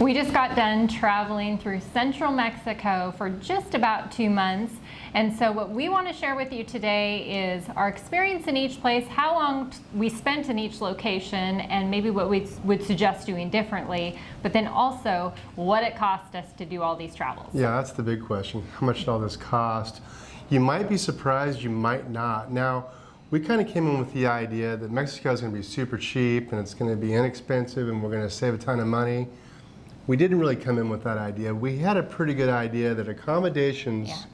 We just got done traveling through central Mexico for just about 2 months. And so what we want to share with you today is our experience in each place, how long we spent in each location, and maybe what we would suggest doing differently, but then also what it cost us to do all these travels. Yeah, that's the big question. How much did all this cost? You might be surprised, you might not. Now, we kind of came in with the idea that Mexico is going to be super cheap and it's going to be inexpensive and we're going to save a ton of money. We didn't really come in with that idea. We had a pretty good idea that accommodations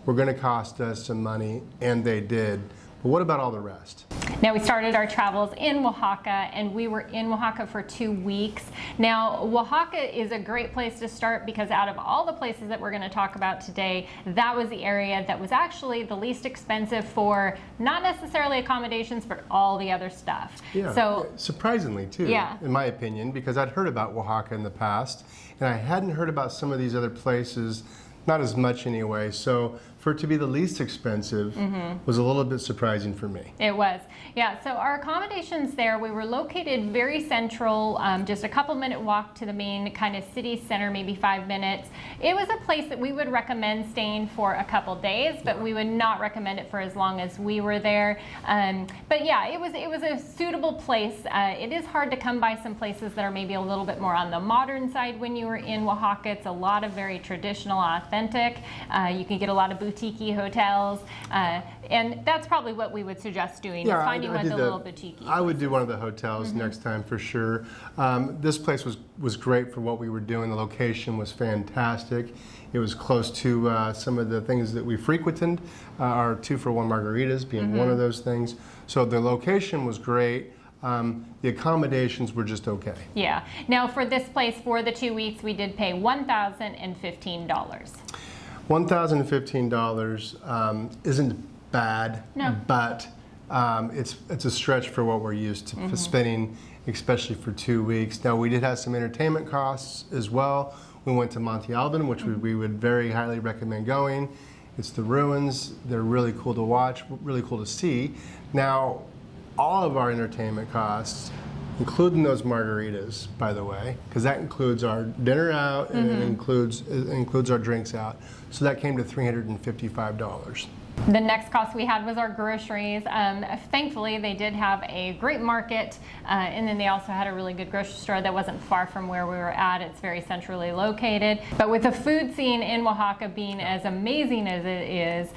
were going to cost us some money, and they did. But what about all the rest? Now, we started our travels in Oaxaca, and we were in Oaxaca for 2 weeks. Now, Oaxaca is a great place to start because out of all the places that we're going to talk about today, that was the area that was actually the least expensive for not necessarily accommodations, but all the other stuff. Yeah, so surprisingly too, in my opinion, because I'd heard about Oaxaca in the past, and I hadn't heard about some of these other places, not as much anyway. So for it to be the least expensive was a little bit surprising for me. It was. Yeah, so our accommodations there, we were located very central, just a couple-minute walk to the main kind of city center, maybe 5 minutes. It was a place that we would recommend staying for a couple days, but we would not recommend it for as long as we were there. But yeah, it was a suitable place. It is hard to come by some places that are maybe a little bit more on the modern side when you were in Oaxaca. It's a lot of very traditional, authentic. You can get a lot of boutique hotels, and that's probably what we would suggest doing, is finding one that's a little boutique. I would do one of the hotels next time for sure. This place was great for what we were doing. The location was fantastic. It was close to some of the things that we frequented, our 2-for-1 margaritas being one of those things. So the location was great. The accommodations were just okay. Yeah. Now for this place, for the 2 weeks, we did pay $1,015. $1,015 isn't bad, but it's a stretch for what we're used to spending, especially for 2 weeks. Now, we did have some entertainment costs as well. We went to Monte Alban, which we would very highly recommend going. It's the ruins. They're really cool to watch, really cool to see. Now, all of our entertainment costs, including those margaritas, by the way, because that includes our dinner out and it includes our drinks out. So that came to $355. The next cost we had was our groceries. Thankfully, they did have a great market, and then they also had a really good grocery store that wasn't far from where we were at. It's very centrally located. But with the food scene in Oaxaca being as amazing as it is,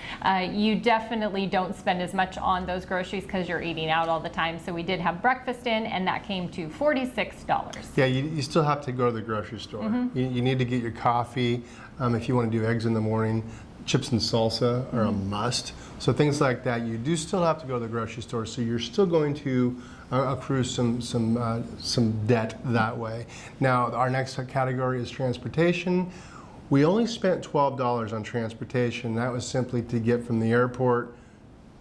you definitely don't spend as much on those groceries because you're eating out all the time. So we did have breakfast in, and that came to $46. Yeah, you still have to go to the grocery store. You need to get your coffee. If you want to do eggs in the morning, chips and salsa are a must. So things like that, you do still have to go to the grocery store. So you're still going to accrue some debt that way. Now, our next category is transportation. We only spent $12 on transportation. That was simply to get from the airport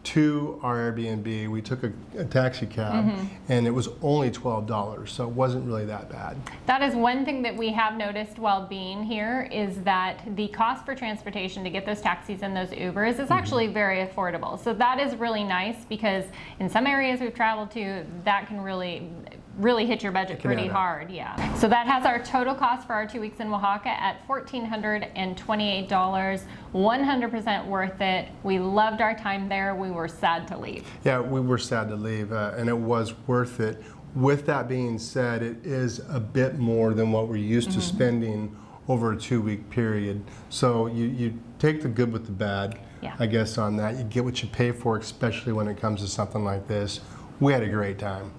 to our Airbnb. We took a taxi cab and it was only $12, so it wasn't really that bad. That is one thing that we have noticed while being here, is that the cost for transportation to get those taxis and those Ubers is actually very affordable. So that is really nice, because in some areas we've traveled to, that can really hit your budget pretty hard. So that has our total cost for our 2 weeks in Oaxaca at $1,428. 100% worth it. We loved our time there. We were sad to leave. Yeah, we were sad to leave, and it was worth it. With that being said, it is a bit more than what we're used to spending over a 2-week period. So you take the good with the bad, I guess, on that. You get what you pay for, especially when it comes to something like this. We had a great time.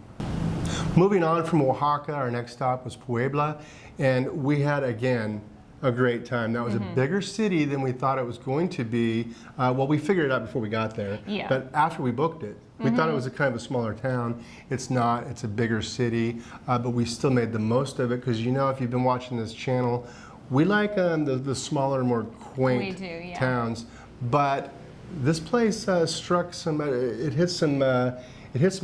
Moving on from Oaxaca, our next stop was Puebla, and we had, again, a great time. That was a bigger city than we thought it was going to be. Well, we figured it out before we got there, but after we booked it, we thought it was a kind of a smaller town. It's not. It's a bigger city, but we still made the most of it, because, you know, if you've been watching this channel, we like the smaller, more quaint towns, but this place struck some, it hit some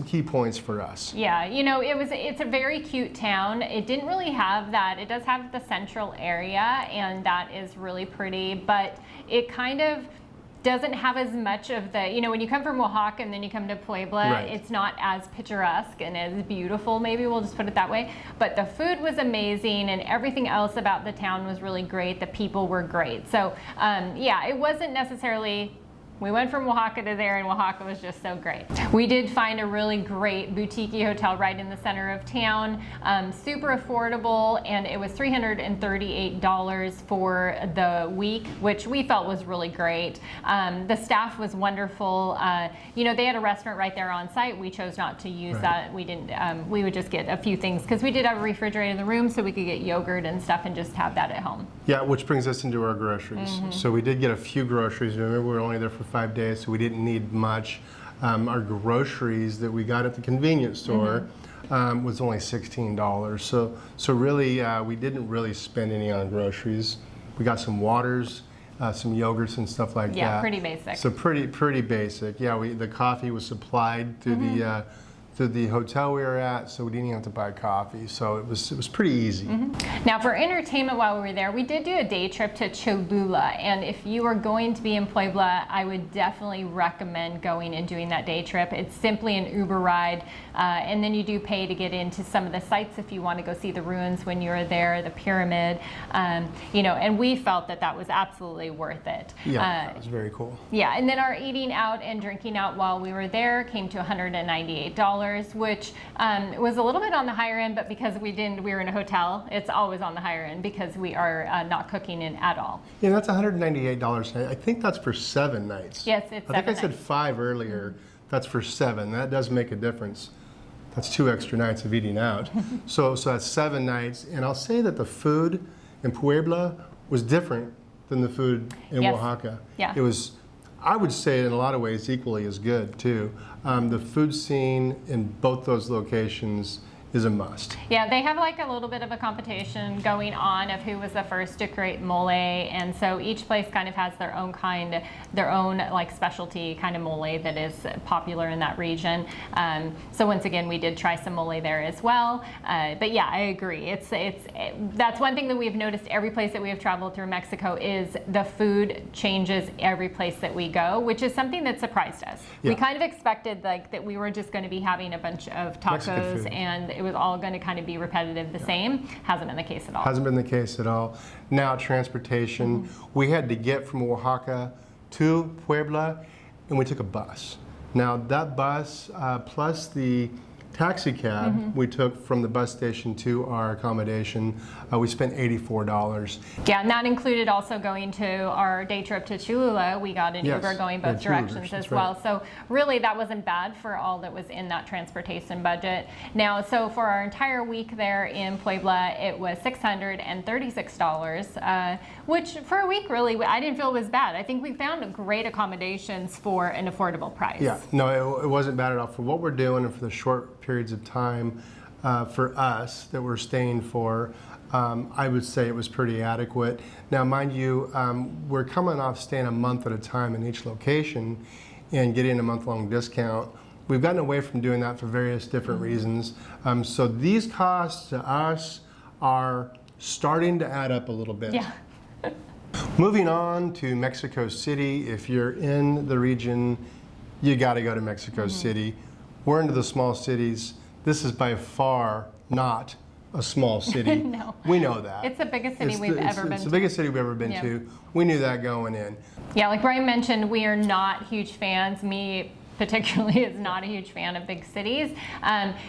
key points for us. Yeah, you know, it's a very cute town. It didn't really have that. It does have the central area, and that is really pretty, but it kind of doesn't have as much of the, you know, when you come from Oaxaca and then you come to Puebla, Right. it's not as picturesque and as beautiful, maybe we'll just put it that way. But the food was amazing and everything else about the town was really great. The people were great. So yeah, it wasn't necessarily, we went from Oaxaca to there and Oaxaca was just so great. We did find a really great boutique hotel right in the center of town, super affordable, and it was $338 for the week, which we felt was really great. The staff was wonderful. You know, they had a restaurant right there on site. We chose not to use that. We didn't, we would just get a few things because we did have a refrigerator in the room so we could get yogurt and stuff and just have that at home. Yeah, which brings us into our groceries. So we did get a few groceries. Remember, we were only there for 5 days, so we didn't need much. Our groceries that we got at the convenience store was only $16. So really, we didn't really spend any on groceries. We got some waters, some yogurts and stuff like that. Yeah, pretty basic. So pretty basic. Yeah, the coffee was supplied through the hotel we were at, so we didn't even have to buy coffee. So it was pretty easy. Now for entertainment while we were there, we did do a day trip to Cholula, and if you are going to be in Puebla, I would definitely recommend going and doing that day trip. It's simply an Uber ride, and then you do pay to get into some of the sites if you want to go see the ruins when you're there, the pyramid, you know, and we felt that that was absolutely worth it. Yeah, that was very cool. Yeah, and then our eating out and drinking out while we were there came to $198, which was a little bit on the higher end, but because we were in a hotel, it's always on the higher end because we are not cooking in at all. Yeah, that's $198. I think that's for 7 nights. Yes, it's 7 I think I said nights. 5 earlier. That's for 7. That does make a difference. That's 2 extra nights of eating out. so that's 7 nights. And I'll say that the food in Puebla was different than the food in Yes. Oaxaca. Yeah. It was, I would say, in a lot of ways, equally as good too. The food scene in both those locations is a must. Yeah, they have like a little bit of a competition going on of who was the first to create mole, and so each place kind of has their own like specialty kind of mole that is popular in that region. So once again, we did try some mole there as well. But yeah, I agree. That's one thing that we've noticed every place that we have traveled through Mexico is the food changes every place that we go, which is something that surprised us. Yeah. We kind of expected like that we were just going to be having a bunch of tacos and it was all going to kind of be repetitive the same. Hasn't been the case at all. Hasn't been the case at all. Now transportation, we had to get from Oaxaca to Puebla and we took a bus. Now that bus plus the taxi cab we took from the bus station to our accommodation, we spent $84. Yeah, and that included also going to our day trip to Cholula. We got an Yes, Uber going yeah, both 2 directions Ubers, as that's well. right. So really that wasn't bad for all that was in that transportation budget. Now, so for our entire week there in Puebla, it was $636, which for a week really, I didn't feel was bad. I think we found great accommodations for an affordable price. Yeah, no, it wasn't bad at all. For what we're doing and for the short periods of time for us that we're staying for, I would say it was pretty adequate. Now, mind you, we're coming off staying a month at a time in each location and getting a month-long discount. We've gotten away from doing that for various different reasons. So these costs to us are starting to add up a little bit. Yeah. Moving on to Mexico City, if you're in the region, you got to go to Mexico City. We're into the small cities. This is by far not a small city. No. We know that. It's the biggest city we've ever been It's to. the biggest city we've ever been Yeah. to. We knew that going in. Yeah, like Brian mentioned, we are not huge fans. Me particularly is not a huge fan of big cities.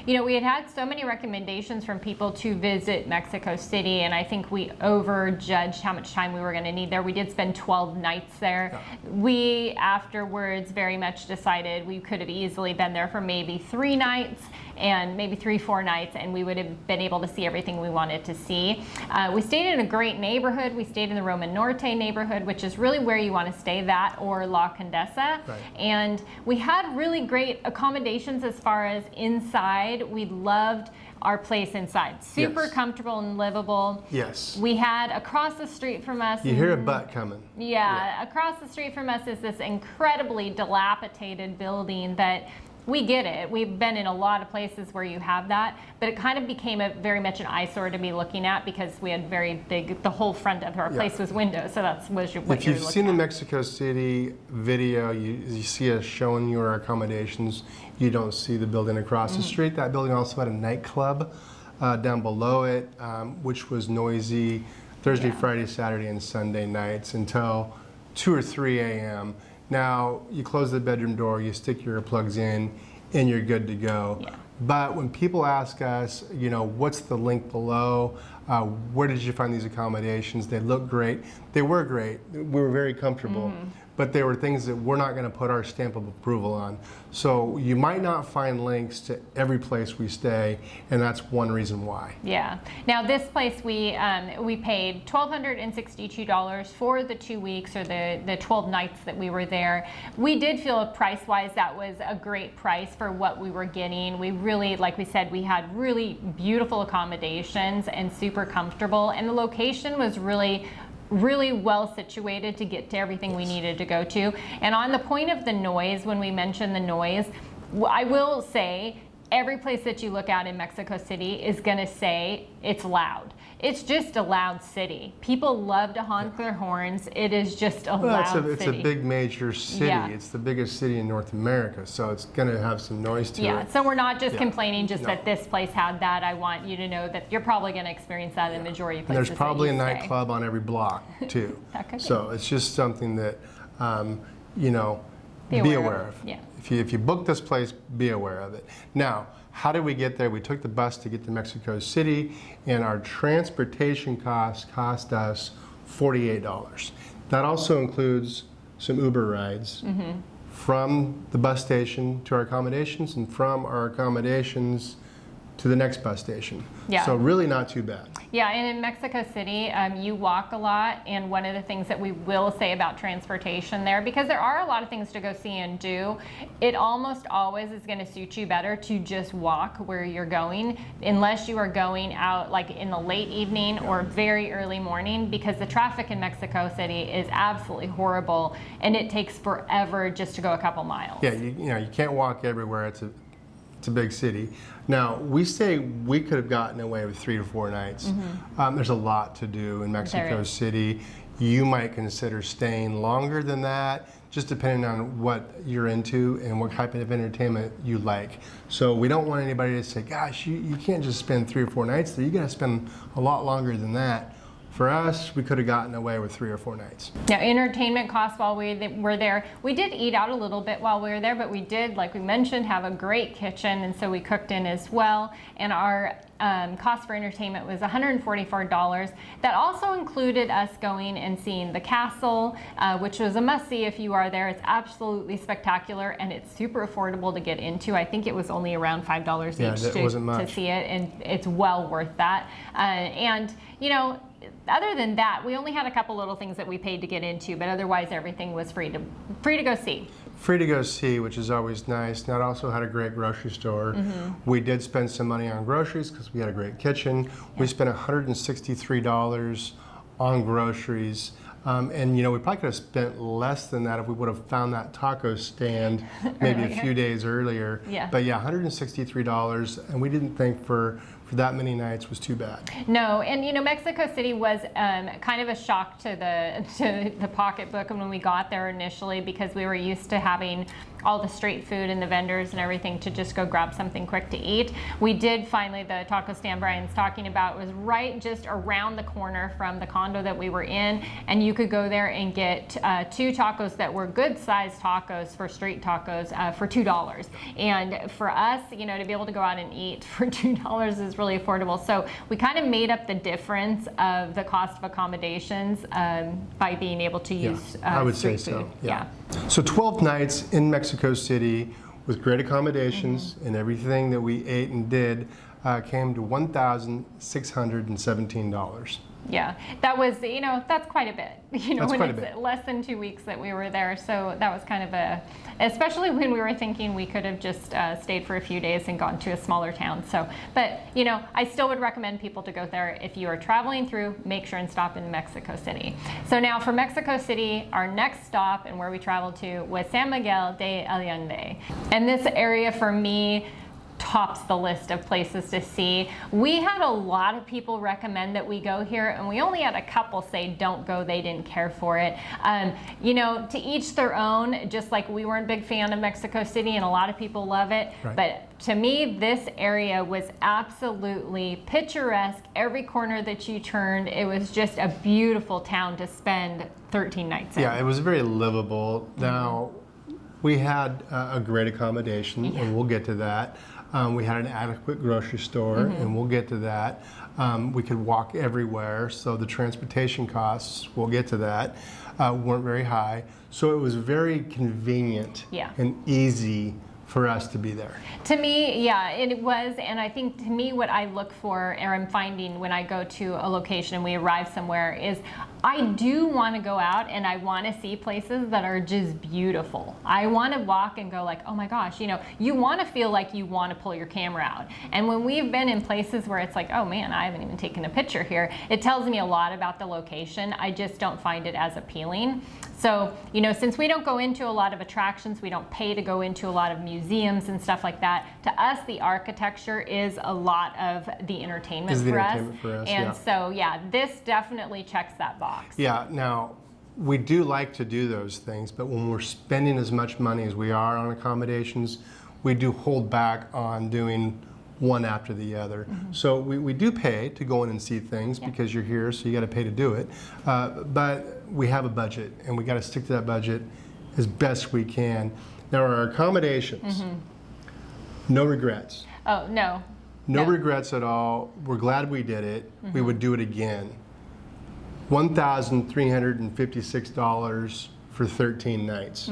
You know, we had so many recommendations from people to visit Mexico City, and I think we overjudged how much time we were going to need there. We did spend 12 nights there. Yeah. We afterwards very much decided we could have easily been there for maybe 3 nights and maybe 3-4 nights, and we would have been able to see everything we wanted to see. We stayed in a great neighborhood. We stayed in the Roma Norte neighborhood, which is really where you want to stay, that or La Condesa. Right. And we had really great accommodations as far as inside. We loved our place inside. Super Yes. comfortable and livable. Yes. We had across the street from us. You hear a butt coming. Yeah, across the street from us is this incredibly dilapidated building that we get it. We've been in a lot of places where you have that, but it kind of became very much an eyesore to be looking at because we had very big, the whole front of our place was windows, so that's what you're If you've seen the at. Mexico City video, you see us showing you our accommodations. You don't see the building across the street. That building also had a nightclub down below it, which was noisy Thursday, Friday, Saturday, and Sunday nights until 2 or 3 a.m. Now, you close the bedroom door, you stick your earplugs in, and you're good to go. Yeah. But when people ask us, you know, what's the link below? Where did you find these accommodations? They look great. They were great. We were very comfortable. But they were things that we're not going to put our stamp of approval on. So you might not find links to every place we stay, and that's one reason why. Yeah. Now this place we paid $1,262 for the 2 weeks or the 12 nights that we were there. We did feel price-wise that was a great price for what we were getting. We really, like we said, we had really beautiful accommodations and super comfortable, and the location was really well situated to get to everything we needed to go to. And on the point of the noise, when we mentioned the noise, I will say every place that you look at in Mexico City is going to say it's loud. It's just a loud city. People love to honk their horns. It is just a loud city. It's a big major city. Yeah. It's the biggest city in North America, so it's going to have some noise to it. Yeah, so we're not just complaining just that this place had that. I want you to know that you're probably going to experience that in the majority of And places. there's probably a that you stay. nightclub on every block, too. That could be. So it's just something that, you know, Be be aware aware of. of. Yeah. If you book this place, be aware of it. Now, how did we get there? We took the bus to get to Mexico City, and our transportation cost us $48. That also includes some Uber rides from the bus station to our accommodations and from our accommodations to the next bus station. Yeah. So really not too bad. Yeah, and in Mexico City, you walk a lot, and one of the things that we will say about transportation there, because there are a lot of things to go see and do, it almost always is going to suit you better to just walk where you're going, unless you are going out like in the late evening or very early morning, because the traffic in Mexico City is absolutely horrible, and it takes forever just to go a couple miles. Yeah, you know, you can't walk everywhere. It's a big city. Now, we say we could have gotten away with 3 to 4 nights. There's a lot to do in Mexico City. You might consider staying longer than that, just depending on what you're into and what type of entertainment you like. So we don't want anybody to say, gosh, you can't just spend 3 or 4 nights there. You got to spend a lot longer than that. For us, we could have gotten away with 3 or 4 nights. Now, entertainment costs while we were there. We did eat out a little bit while we were there, but we did, like we mentioned, have a great kitchen, and so we cooked in as well. And our cost for entertainment was $144. That also included us going and seeing the castle, which was a must-see if you are there. It's absolutely spectacular, and it's super affordable to get into. I think it was only around $5 each to see it, and it's well worth that. And, you know, other than that, we only had a couple little things that we paid to get into, but otherwise everything was free to go see. Free to go see, which is always nice. And it also had a great grocery store. We did spend some money on groceries because we had a great kitchen. We spent $163 on groceries. And you know, we probably could have spent less than that if we would have found that taco stand maybe a few days earlier. Yeah. But yeah, $163, and we didn't think for that many nights was too bad. No, and you know, Mexico City was kind of a shock to the pocketbook when we got there initially, because we were used to having all the street food and the vendors and everything to just go grab something quick to eat. We did finally, the taco stand Brian's talking about was right just around the corner from the condo that we were in, and you could go there and get 2 tacos that were good sized tacos for street tacos for $2. And for us, you know, to be able to go out and eat for $2 is really affordable. So we kind of made up the difference of the cost of accommodations by being able to use I would street say food. so. Yeah. So 12 nights in Mexico City with great accommodations, and everything that we ate and did came to $1,617. Yeah, that was, that's quite a bit, That's when quite a it's bit. less than 2 weeks that we were there. So that was kind of especially when we were thinking we could have just stayed for a few days and gone to a smaller town. So, but, I still would recommend people to go there. If you are traveling through, make sure and stop in Mexico City. So now for Mexico City, our next stop and where we traveled to was San Miguel de Allende. And this area for me tops the list of places to see. We had a lot of people recommend that we go here, and we only had a couple say don't go, they didn't care for it. To each their own, just like we weren't a big fan of Mexico City and a lot of people love it. Right. But to me, this area was absolutely picturesque. Every corner that you turned, it was just a beautiful town to spend 13 nights in. Yeah, it was very livable. Now, we had a great accommodation, and we'll get to that. We had an adequate grocery store, and we'll get to that. We could walk everywhere, so the transportation costs, we'll get to that, weren't very high. So it was very convenient and easy for us to be there. To me, yeah, it was, and I think to me what I look for, or I'm finding when I go to a location and we arrive somewhere, is I do want to go out and I want to see places that are just beautiful. I want to walk and go like, oh my gosh, you want to feel like you want to pull your camera out. And when we've been in places where it's like, oh man, I haven't even taken a picture here, it tells me a lot about the location. I just don't find it as appealing. So, since we don't go into a lot of attractions, we don't pay to go into a lot of museums and stuff like that, to us, the architecture is a lot of the entertainment for us. And so, yeah, this definitely checks that box. Yeah, now, we do like to do those things, but when we're spending as much money as we are on accommodations, we do hold back on doing one after the other. So we do pay to go in and see things because you're here, so you got to pay to do it. But we have a budget, and we got to stick to that budget as best we can. Now, our accommodations, no regrets. Oh, no. No regrets at all. We're glad we did it. We would do it again. $1,356 for 13 nights.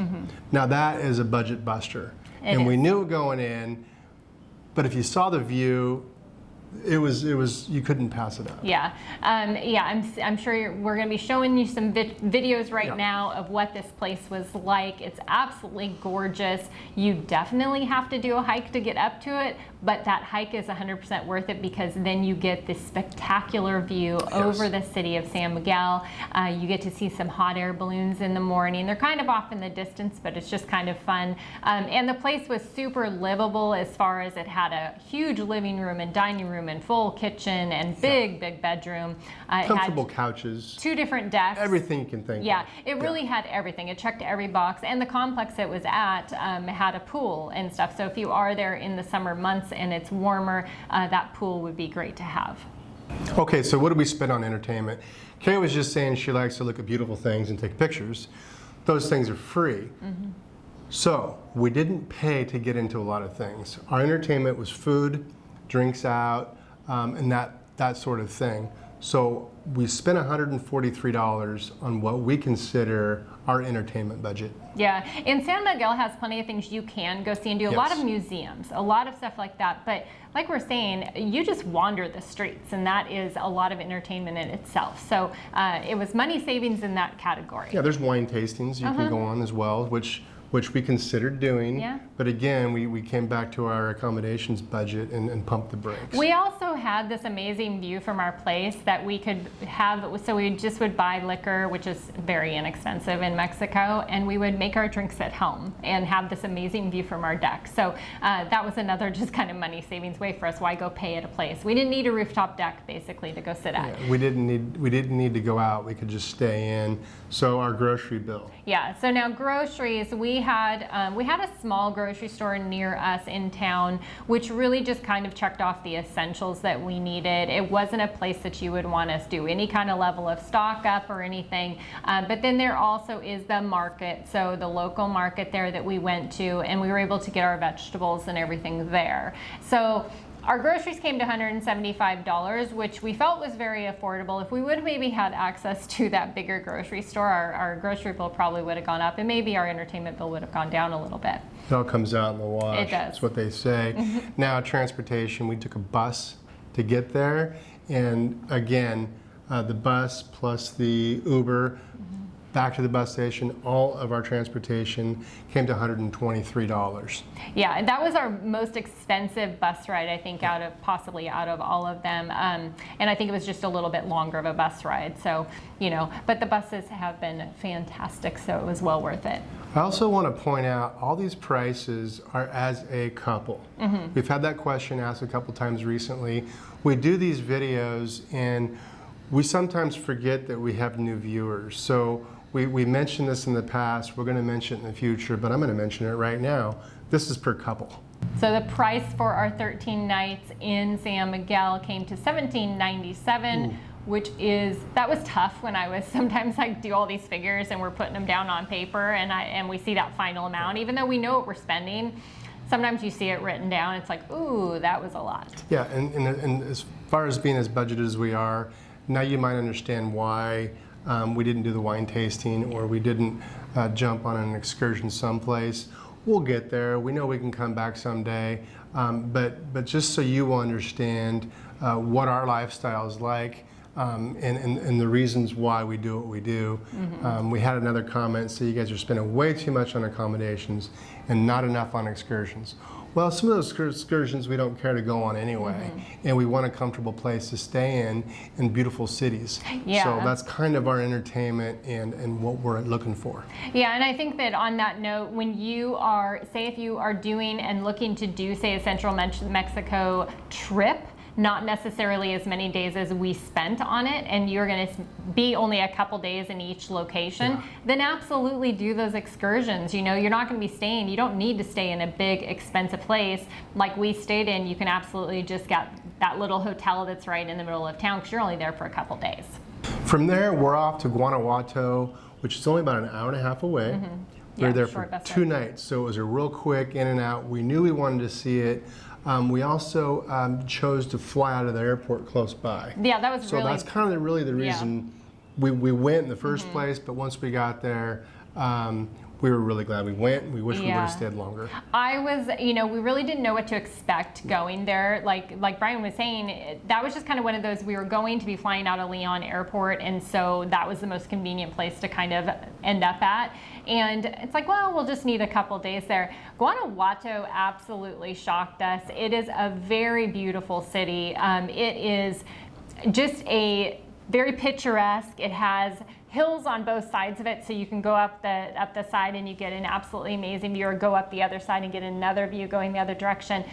Now, that is a budget buster. And we knew it going in. But if you saw the view, it was you couldn't pass it up. Yeah, I'm sure we're going to be showing you some videos right now of what this place was like. It's absolutely gorgeous. You definitely have to do a hike to get up to it, but that hike is 100% worth it because then you get this spectacular view over the city of San Miguel. You get to see some hot air balloons in the morning. They're kind of off in the distance, but it's just kind of fun. And the place was super livable as far as it had a huge living room and dining room and full kitchen and big bedroom. Comfortable couches. 2 different decks. Everything you can think of. Yeah, it really had everything. It checked every box. And the complex it was at had a pool and stuff. So if you are there in the summer months and it's warmer, that pool would be great to have. Okay, so what do we spend on entertainment? Carrie was just saying she likes to look at beautiful things and take pictures. Those things are free. So we didn't pay to get into a lot of things. Our entertainment was food, drinks out, and that sort of thing. So we spent $143 on what we consider our entertainment budget. Yeah, and San Miguel has plenty of things you can go see and do. A lot of museums, a lot of stuff like that. But like we're saying, you just wander the streets, and that is a lot of entertainment in itself. So it was money savings in that category. Yeah, there's wine tastings you can go on as well, which we considered doing. Yeah. But again, we came back to our accommodations budget and pumped the brakes. We also had this amazing view from our place that we could have, so we just would buy liquor, which is very inexpensive in Mexico, and we would make our drinks at home and have this amazing view from our deck. So that was another just kind of money savings way for us. Why go pay at a place? We didn't need a rooftop deck basically to go sit at. Yeah, we didn't need to go out. We could just stay in. So our grocery bill. Yeah, so now groceries, we had a small grocery store near us in town, which really just kind of checked off the essentials that we needed. It wasn't a place that you would want us to do any kind of level of stock up or anything. But then there also is the market, so the local market there that we went to, and we were able to get our vegetables and everything there. So our groceries came to $175, which we felt was very affordable. If we would have maybe had access to that bigger grocery store, our grocery bill probably would have gone up, and maybe our entertainment bill would have gone down a little bit. It all comes out in the wash. It does. That's what they say. Now, transportation, we took a bus to get there, and again, the bus plus the Uber back to the bus station, all of our transportation came to $123. Yeah, and that was our most expensive bus ride, I think, possibly out of all of them. And I think it was just a little bit longer of a bus ride. So, but the buses have been fantastic, so it was well worth it. I also want to point out all these prices are as a couple. We've had that question asked a couple times recently. We do these videos and we sometimes forget that we have new viewers. So we mentioned this in the past, we're going to mention it in the future, but I'm going to mention it right now. This is per couple. So the price for our 13 nights in San Miguel came to $1,797, that was tough when sometimes I do all these figures and we're putting them down on paper and we see that final amount, even though we know what we're spending. Sometimes you see it written down, it's like, ooh, that was a lot. Yeah, and as far as being as budgeted as we are, now you might understand why we didn't do the wine tasting or we didn't jump on an excursion someplace. We'll get there. We know we can come back someday. But just so you understand what our lifestyle is like and the reasons why we do what we do. We had another comment, so you guys are spending way too much on accommodations and not enough on excursions. Well, some of those excursions we don't care to go on anyway, and we want a comfortable place to stay in beautiful cities. Yeah. So that's kind of our entertainment and what we're looking for. Yeah, and I think that on that note, when you are, say if you are doing and looking to do, say, a Central Mexico trip, not necessarily as many days as we spent on it, and you're going to be only a couple days in each location, then absolutely do those excursions. You're not going to be staying, you don't need to stay in a big expensive place like we stayed in. You can absolutely just get that little hotel that's right in the middle of town because you're only there for a couple days. From there, we're off to Guanajuato, which is only about an hour and a half away. We were there for 2 nights, so it was a real quick in and out. We knew we wanted to see it. We also chose to fly out of the airport close by. Yeah, that was so that's kind of really the reason we went in the first place. But once we got there, we were really glad we went. We wish we would have stayed longer. I was, we really didn't know what to expect going there. Like Brian was saying, that was just kind of one of those, we were going to be flying out of Leon Airport, and so that was the most convenient place to kind of end up at. And it's like, well, we'll just need a couple days there. Guanajuato absolutely shocked us. It is a very beautiful city. It is just a very picturesque. It has hills on both sides of it, so you can go up the side and you get an absolutely amazing view, or go up the other side and get another view going the other direction.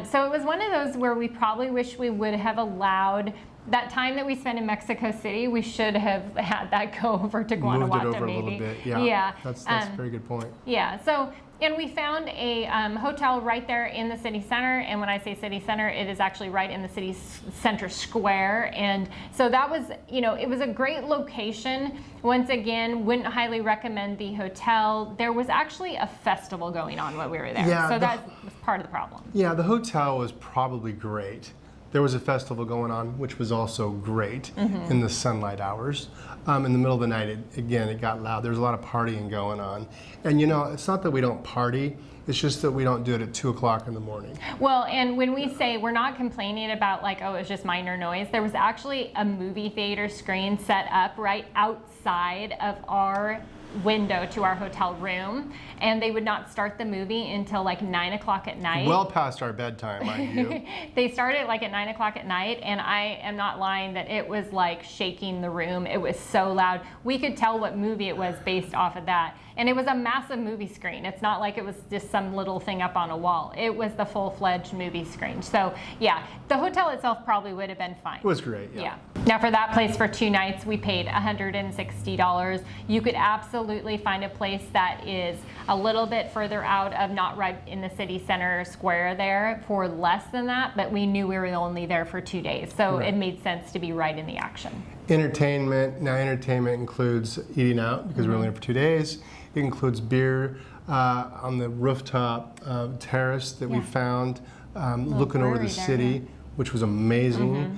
So it was one of those where we probably wish we would have allowed that time that we spent in Mexico City. We should have had that go over to Guanajuato. Moved it over maybe a little bit. Yeah. That's a very good point. Yeah. So. And we found a hotel right there in the city center. And when I say city center, it is actually right in the city center square. And so that was, it was a great location. Once again, wouldn't highly recommend the hotel. There was actually a festival going on while we were there. Yeah, so that was part of the problem. Yeah, the hotel was probably great. There was a festival going on, which was also great in the sunlight hours. In the middle of the night, it got loud. There was a lot of partying going on. And it's not that we don't party, it's just that we don't do it at 2 o'clock in the morning. Well, and when we say, we're not complaining about like, oh, it's just minor noise. There was actually a movie theater screen set up right outside of our window to our hotel room, and they would not start the movie until like 9 o'clock at night. Well past our bedtime, mind you. They started like at 9 o'clock at night, and I am not lying that it was like shaking the room. It was so loud. We could tell what movie it was based off of that. And it was a massive movie screen. It's not like it was just some little thing up on a wall. It was the full-fledged movie screen. So yeah, the hotel itself probably would have been fine. It was great, yeah. Now for that place for 2 nights, we paid $160. You could absolutely find a place that is a little bit further out of, not right in the city center square there, for less than that, but we knew we were only there for 2 days. So it made sense to be right in the action. Entertainment. Now entertainment includes eating out because we're only there for 2 days. It includes beer on the rooftop terrace that we found, looking over the city, which was amazing.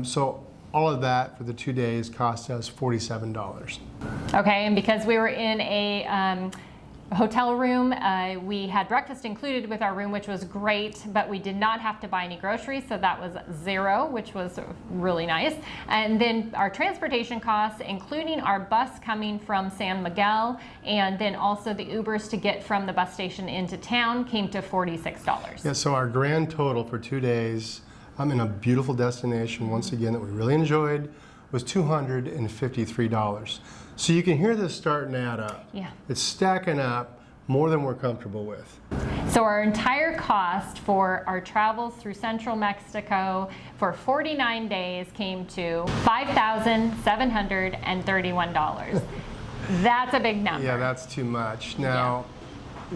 So all of that for the 2 days cost us $47. Okay, and because we were in a hotel room. We had breakfast included with our room, which was great, but we did not have to buy any groceries, so that was $0, which was really nice. And then our transportation costs, including our bus coming from San Miguel, and then also the Ubers to get from the bus station into town, came to $46. Yeah, so our grand total for 2 days in a beautiful destination, once again, that we really enjoyed, was $253. So you can hear this starting to add up. Yeah. It's stacking up more than we're comfortable with. So our entire cost for our travels through central Mexico for 49 days came to $5,731. That's a big number. Yeah, that's too much. Now,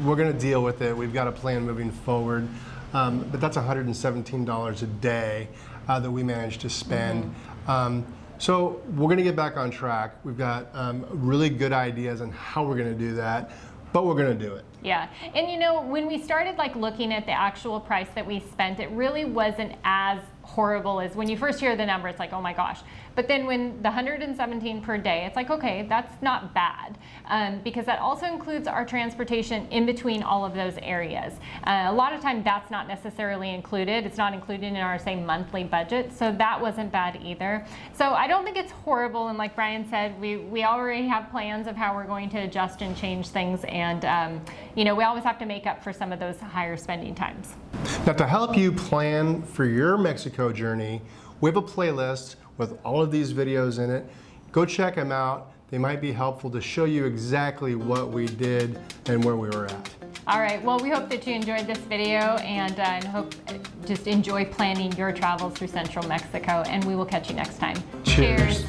we're going to deal with it. We've got a plan moving forward. But that's $117 a day that we managed to spend. So we're going to get back on track. We've got really good ideas on how we're going to do that, but we're going to do it. Yeah, and you know, when we started like looking at the actual price that we spent, it really wasn't as horrible as when you first hear the number, it's like, oh my gosh. But then when the 117 per day, it's like, okay, that's not bad, because that also includes our transportation in between all of those areas. A lot of time that's not necessarily included. It's not included in our same monthly budget, so that wasn't bad either. So I don't think it's horrible, and like Brian said, we already have plans of how we're going to adjust and change things, and you know, we always have to make up for some of those higher spending times. Now, to help you plan for your Mexico journey, we have a playlist with all of these videos in it. Go check them out. They might be helpful to show you exactly what we did and where we were at. All right, well, we hope that you enjoyed this video, and hope just enjoy planning your travels through central Mexico, and we will catch you next time. Cheers.